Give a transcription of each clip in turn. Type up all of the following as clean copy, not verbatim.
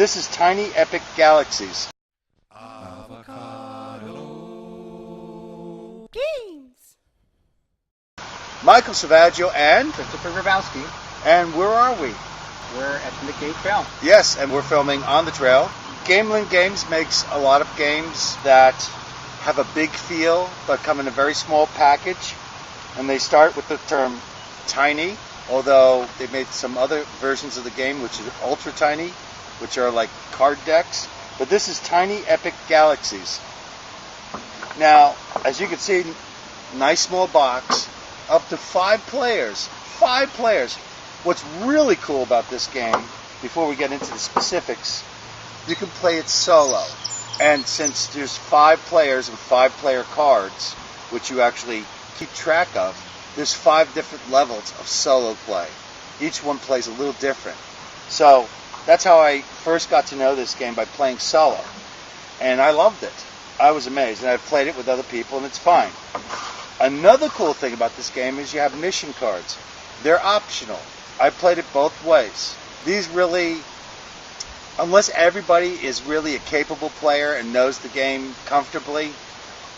This is Tiny Epic Galaxies. Avocado Games. Michael Selvaggio and Christopher Grabowski. And where are we? We're at the McKay Trail. Yes, and we're filming on the trail. Gamelin Games makes a lot of games that have a big feel but come in a very small package. And they start with the term tiny, although they've made some other versions of the game which are ultra tiny, which are like card decks. But this is Tiny Epic Galaxies. Now, as you can see, nice small box, up to 5 players. 5 players. What's really cool about this game, before we get into the specifics, you can play it solo. And since there's 5 players and 5 player cards, which you actually keep track of, there's 5 different levels of solo play. Each one plays a little different. So that's how I first got to know this game, by playing solo. And I loved it. I was amazed. And I've played it with other people, and it's fine. Another cool thing about this game is you have mission cards. They're optional. I played it both ways. These really, unless everybody is really a capable player and knows the game comfortably,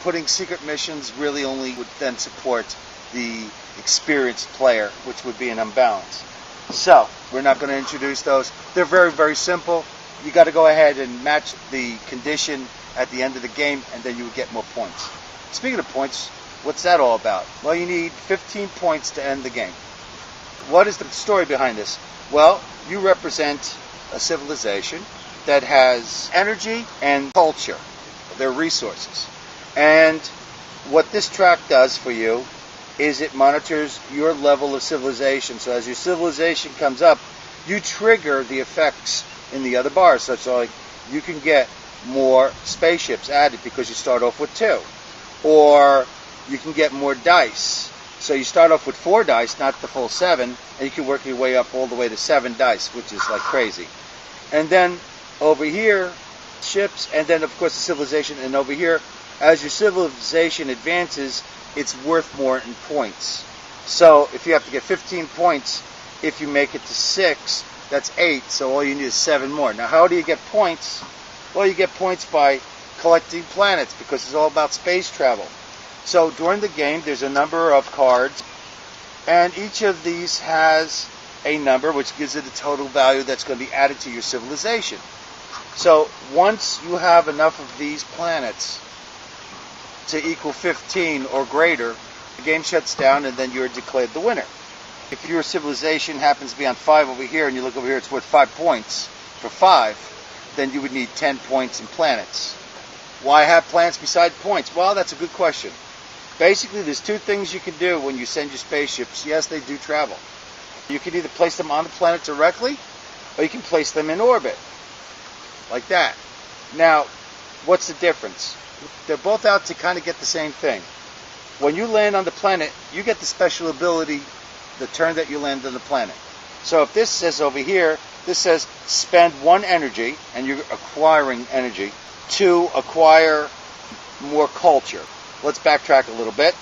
putting secret missions really only would then support the experienced player, which would be an imbalance. So, we're not going to introduce those. They're very, very simple. You got to go ahead and match the condition at the end of the game, and then you would get more points. Speaking of points, what's that all about? Well, you need 15 points to end the game. What is the story behind this? Well, you represent a civilization that has energy and culture. They're resources. And what this track does for you is it monitors your level of civilization. So as your civilization comes up, you trigger the effects in the other bars, such like you can get more spaceships added because you start off with 2. Or you can get more dice. So you start off with 4 dice, not the full 7, and you can work your way up all the way to 7 dice, which is like crazy. And then over here, ships, and then of course the civilization, and over here, as your civilization advances, it's worth more in points. So if you have to get 15 points, if you make it to 6, that's 8, so all you need is 7 more. Now how do you get points? Well, you get points by collecting planets, because it's all about space travel. So during the game, there's a number of cards, and each of these has a number which gives it a total value that's going to be added to your civilization. So once you have enough of these planets to equal 15 or greater, the game shuts down and then you're declared the winner. If your civilization happens to be on 5 over here and you look over here, it's worth 5 points for 5, then you would need 10 points in planets. Why have planets beside points? Well, that's a good question. Basically, there's 2 things you can do when you send your spaceships. Yes, they do travel. You can either place them on the planet directly, or you can place them in orbit, like that. Now, what's the difference? They're both out to kind of get the same thing. When you land on the planet, you get the special ability the turn that you land on the planet. So if this says over here, this says spend 1 energy, and you're acquiring energy, to acquire more culture. Let's backtrack a little bit.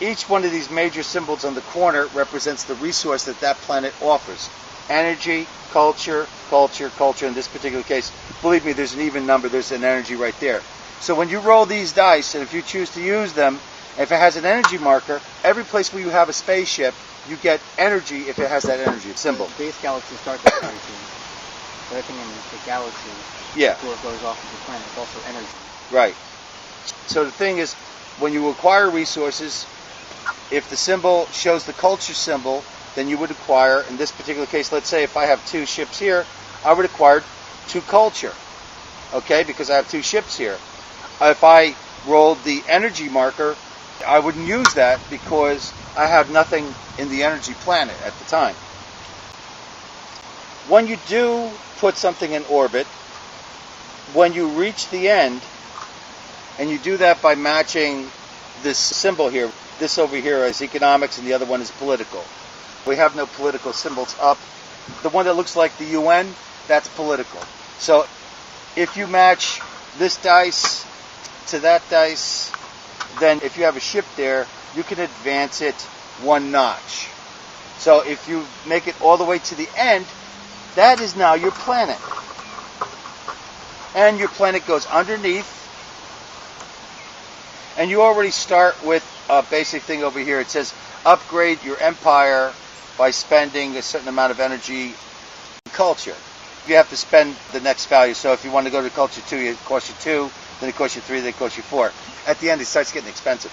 Each one of these major symbols on the corner represents the resource that that planet offers. Energy, culture, culture, culture. In this particular case, believe me, there's an even number. There's an energy right there. So when you roll these dice, and if you choose to use them, if it has an energy marker, every place where you have a spaceship, you get energy if it has that energy symbol. The base galaxy starts with energy. So everything in the galaxy, before it goes off of the planet, is also energy. Right. So the thing is, when you acquire resources, if the symbol shows the culture symbol, then you would acquire, in this particular case, let's say if I have 2 ships here, I would acquire 2 culture. Okay, because I have 2 ships here. If I rolled the energy marker, I wouldn't use that because I have nothing in the energy planet at the time. When you do put something in orbit, when you reach the end, and you do that by matching this symbol here. This over here is economics and the other one is political. We have no political symbols up. The one that looks like the UN, that's political. So if you match this dice to that dice, then if you have a ship there, you can advance it 1 notch. So if you make it all the way to the end, that is now your planet. and your planet goes underneath, and you already start with a basic thing over here. It says upgrade your empire by spending a certain amount of energy in culture. You have to spend the next value. So if you want to go to culture 2, it costs you 2, then it costs you 3, then it costs you 4. At the end, it starts getting expensive.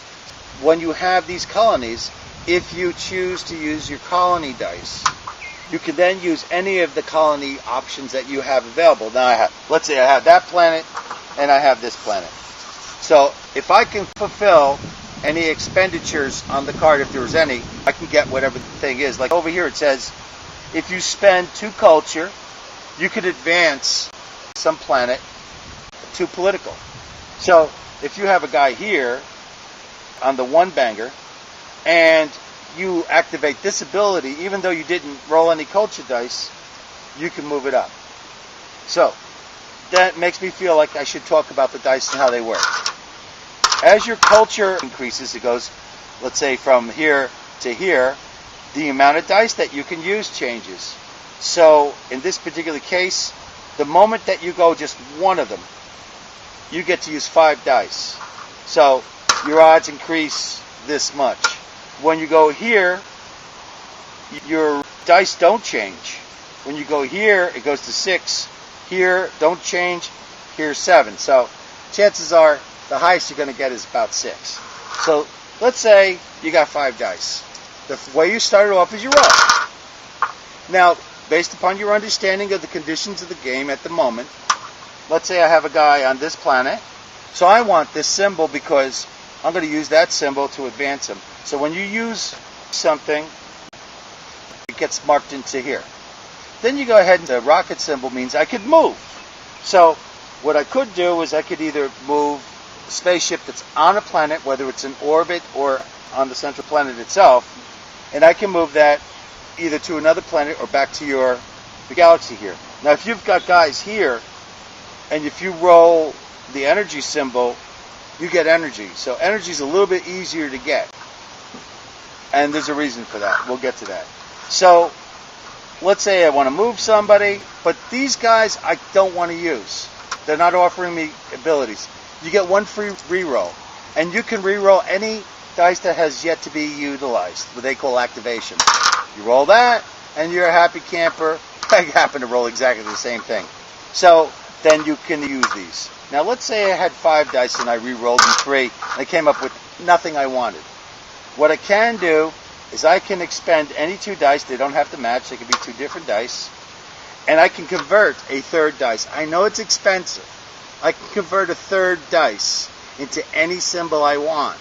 When you have these colonies, if you choose to use your colony dice, you can then use any of the colony options that you have available. Now let's say I have that planet and I have this planet. So if I can fulfill any expenditures on the card, if there was any, I can get whatever the thing is. Like over here it says, if you spend 2 culture, you could advance some planet to political. So if you have a guy here on the 1 banger, and you activate this ability, even though you didn't roll any culture dice, you can move it up. So that makes me feel like I should talk about the dice and how they work. As your culture increases, it goes, let's say from here to here, the amount of dice that you can use changes. So in this particular case, the moment that you go just one of them, you get to use 5 dice. So your odds increase this much. When you go here, your dice don't change. When you go here, it goes to 6. Here, don't change. Here's 7. So chances are the highest you're going to get is about 6. So let's say you got 5 dice. The way you started off is you roll. Now, based upon your understanding of the conditions of the game at the moment, let's say I have a guy on this planet. So I want this symbol because I'm going to use that symbol to advance him. So when you use something, it gets marked into here. Then you go ahead and the rocket symbol means I could move. So what I could do is I could either move a spaceship that's on a planet, whether it's in orbit or on the central planet itself, and I can move that either to another planet or back to the galaxy here. Now if you've got guys here, and if you roll the energy symbol, you get energy. So energy is a little bit easier to get. And there's a reason for that. We'll get to that. So let's say I want to move somebody, but these guys I don't want to use. They're not offering me abilities. You get 1 free reroll. And you can reroll any dice that has yet to be utilized, what they call activation. You roll that, and you're a happy camper. I happen to roll exactly the same thing. So then you can use these. Now let's say I had 5 dice and I re-rolled them 3 and I came up with nothing I wanted. What I can do is I can expend any 2 dice. They don't have to match. They can be 2 different dice. And I can convert a 3rd dice. I know it's expensive. I can convert a 3rd dice into any symbol I want.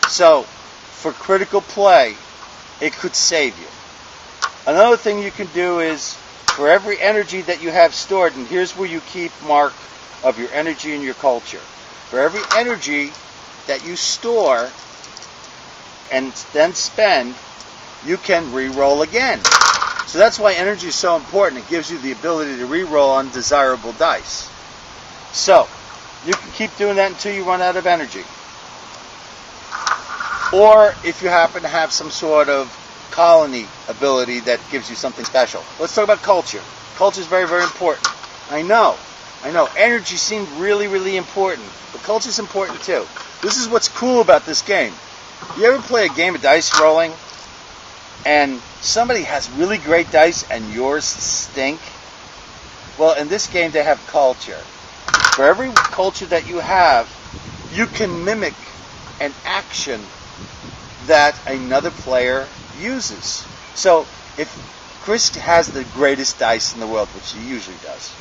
So for critical play, it could save you. Another thing you can do is for every energy that you have stored, and here's where you keep mark of your energy and your culture. For every energy that you store and then spend, you can re-roll again. So that's why energy is so important. It gives you the ability to re-roll undesirable dice. So you can keep doing that until you run out of energy. Or if you happen to have some sort of colony ability that gives you something special. Let's talk about culture. Culture is very, very important. I know. Energy seemed really, really important. But culture is important too. This is what's cool about this game. You ever play a game of dice rolling and somebody has really great dice and yours stink? Well, in this game they have culture. For every culture that you have, you can mimic an action that another player uses. So if Chris has the greatest dice in the world, which he usually does,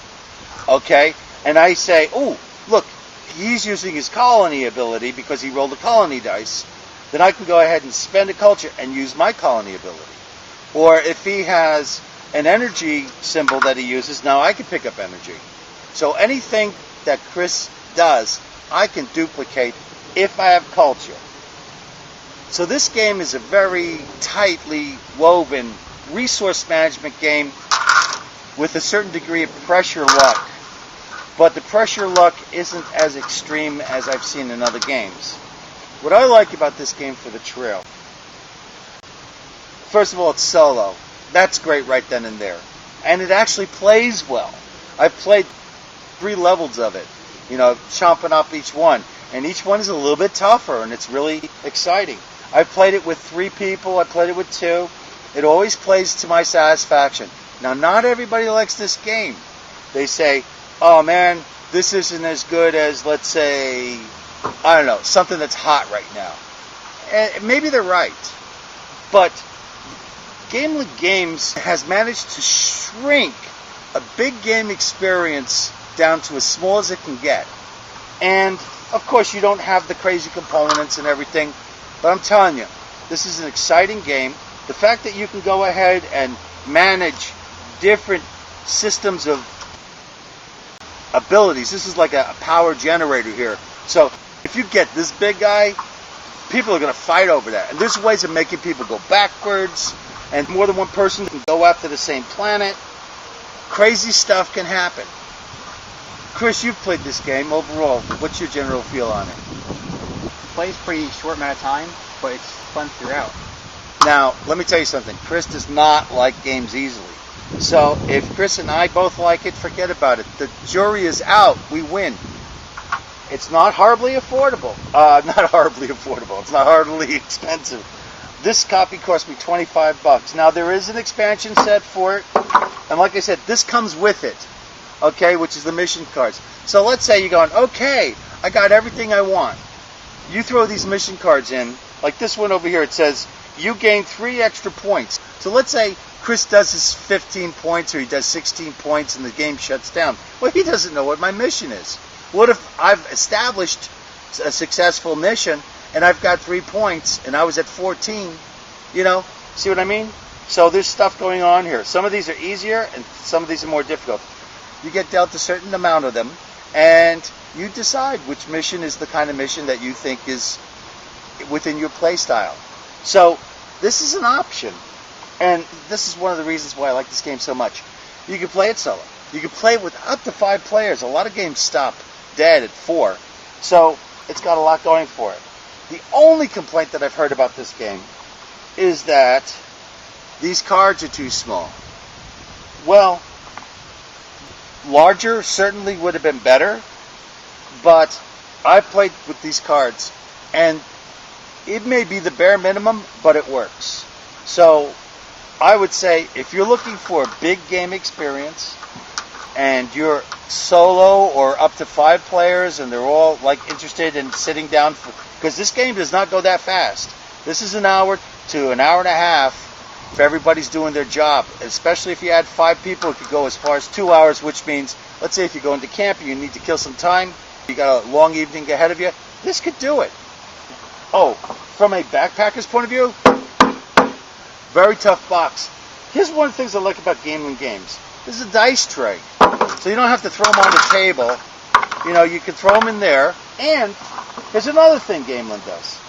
okay, and I say, oh, look, he's using his colony ability because he rolled a colony dice, then I can go ahead and spend a culture and use my colony ability. Or if he has an energy symbol that he uses, now I can pick up energy. So anything that Chris does, I can duplicate if I have culture. So this game is a very tightly woven resource management game with a certain degree of pressure luck. But the pressure luck isn't as extreme as I've seen in other games. What I like about this game for the trail, first of all, it's solo. That's great right then and there. And it actually plays well. I've played 3 levels of it, chomping up each one. And each one is a little bit tougher, and it's really exciting. I've played it with 3 people. I played it with 2. It always plays to my satisfaction. Now, not everybody likes this game. They say, oh man, this isn't as good as, let's say, I don't know, something that's hot right now. And maybe they're right. But Gamelink Games has managed to shrink a big game experience down to as small as it can get. And, of course, you don't have the crazy components and everything. But I'm telling you, this is an exciting game. The fact that you can go ahead and manage different systems of abilities. This is like a power generator here. So if you get this big guy, people are going to fight over that. And there's ways of making people go backwards, and more than one person can go after the same planet. Crazy stuff can happen. Chris, you've played this game. Overall, what's your general feel on it? It plays pretty short amount of time, but it's fun throughout. Now, let me tell you something. Chris does not like games easily. So if Chris and I both like it, forget about it. The jury is out. We win. It's not horribly affordable. Not horribly affordable. It's not horribly expensive. This copy cost me $25. Now, there is an expansion set for it. And like I said, this comes with it. Okay, which is the mission cards. So let's say you're going, okay, I got everything I want. You throw these mission cards in. Like this one over here, it says, you gain 3 extra points. So let's say Chris does his 15 points or he does 16 points and the game shuts down. Well, he doesn't know what my mission is. What if I've established a successful mission and I've got 3 points and I was at 14? See what I mean? So there's stuff going on here. Some of these are easier and some of these are more difficult. You get dealt a certain amount of them and you decide which mission is the kind of mission that you think is within your play style. So this is an option. And this is one of the reasons why I like this game so much. You can play it solo. You can play it with up to 5 players. A lot of games stop dead at 4. So it's got a lot going for it. The only complaint that I've heard about this game is that these cards are too small. Well, larger certainly would have been better, but I've played with these cards, and it may be the bare minimum, but it works. So I would say if you're looking for a big game experience and you're solo or up to 5 players and they're all interested in sitting down, because this game does not go that fast. This is an hour to an hour and a half if everybody's doing their job. Especially if you add 5 people, it could go as far as 2 hours, which means, let's say if you're going to camp and you need to kill some time, you got a long evening ahead of you, this could do it. Oh, from a backpacker's point of view, very tough box. Here's one of the things I like about Gamelink Games. This is a dice tray. So you don't have to throw them on the table. You can throw them in there. And here's another thing Gamelink does.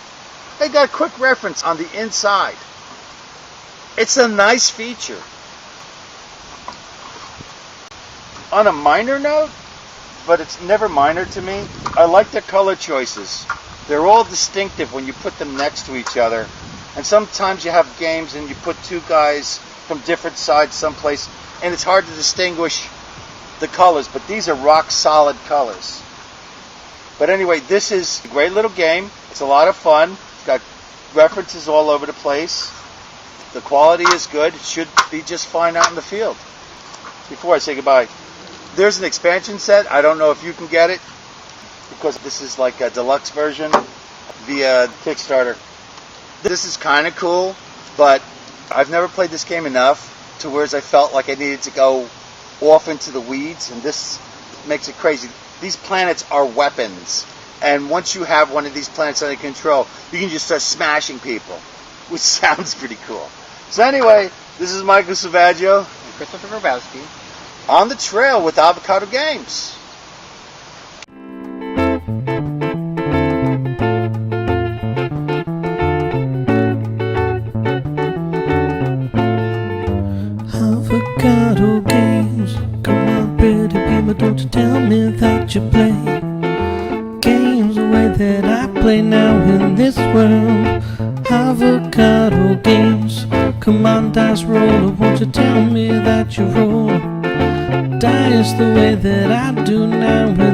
They got a quick reference on the inside. It's a nice feature. On a minor note, but it's never minor to me, I like their color choices. They're all distinctive when you put them next to each other. And sometimes you have games and you put 2 guys from different sides someplace, and it's hard to distinguish the colors, but these are rock solid colors. But anyway, this is a great little game. It's a lot of fun. It's got references all over the place. The quality is good. It should be just fine out in the field. Before I say goodbye, there's an expansion set. I don't know if you can get it, because this is like a deluxe version via Kickstarter. This is kind of cool, but I've never played this game enough to where I felt like I needed to go off into the weeds, and this makes it crazy. These planets are weapons, and once you have one of these planets under control, you can just start smashing people, which sounds pretty cool. So anyway, this is Michael Selvaggio and Christopher Grabowski on the trail with Avocado Games. Avocado Games, come on pretty baby, don't you tell me that you play games the way that I play now in this world. Avocado Games, come on dice roller, won't you tell me that you roll dice the way that I do now.